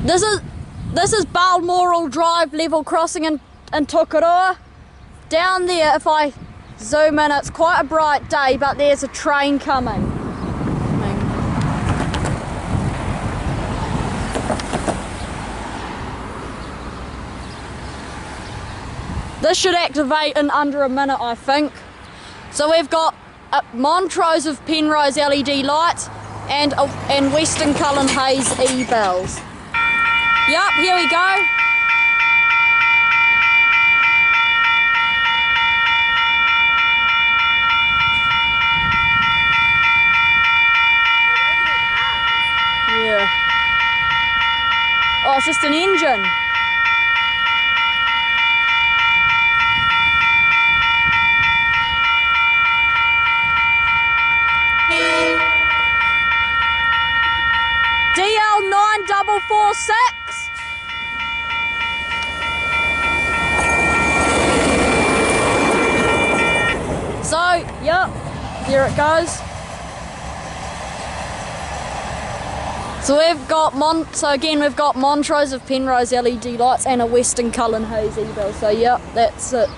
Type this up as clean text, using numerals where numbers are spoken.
This is Balmoral Drive Level Crossing in Tokoroa. Down there, if I zoom in, it's quite a bright day, but there's a train coming. This should activate in under a minute, I think. So we've got Montrose of Penrose LED lights and Western Cullen Hayes e-bells. Yup, here we go. Yeah. Oh, it's just an engine. DL 9446. So, yep, here it goes. So we've got we've got Montrose of Penrose LED lights and a Western Cullen Hayes e-bell. So yep, that's it.